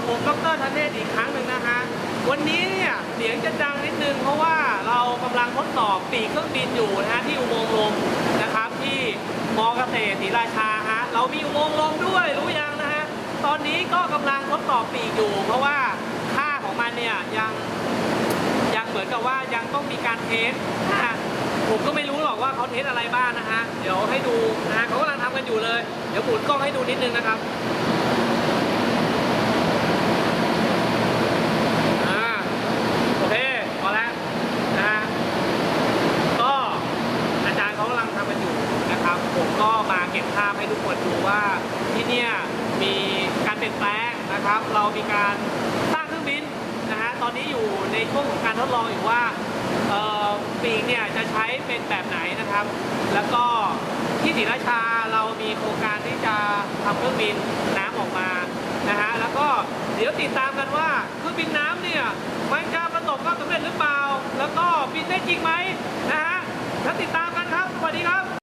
ผมดร.ธเนศอีกครั้งหนึ่งนะฮะวันนี้เนี่ยเสียงจะดังนิดนึงเพราะว่าเรากำลังทดสอบปีกเครื่องบินอยู่นะฮะที่อุโมงค์ลมนะครับที่มอเกษตรศรีราชาฮะเรามีอุโมงค์ลมด้วยรู้ยังนะฮะตอนนี้ก็กำลังทดสอบปีกอยู่เพราะว่าค่าของมันเนี่ยยังเหมือนกับว่ายังต้องมีการเทสนะฮะผมก็ไม่รู้หรอกว่าเขาเทสอะไรบ้างนะฮะเดี๋ยวให้ดูนะฮะเขากำลังทำกันอยู่เลยเดี๋ยวหมุนกล้องให้ดูนิดนึงนะครับโอเคพอแล้วนะฮะก็อาจารย์เขากำลังทำกันอยู่นะครับผมก็มาเก็บภาพให้ทุกคนดูว่าที่เนี่ยมีการเปลี่ยนแปลงนะครับเรามีการสร้างเครื่องบินนะฮะตอนนี้อยู่ในช่วงของการทดลองอยู่ว่าปีกเนี่ยจะใช้เป็นแบบไหนนะครับแล้วก็ที่ศรีราชาเรามีโครงการที่จะทำเครื่องบินน้ำออกมานะฮะแล้วก็เดี๋ยวติดตามกันว่าเครื่องบินน้ำเนี่ยมันจะประสบความสำเร็จหรือเปล่าแล้วก็บินได้จริงไหมนะฮะแล้วติดตามกันครับสวัสดีครับ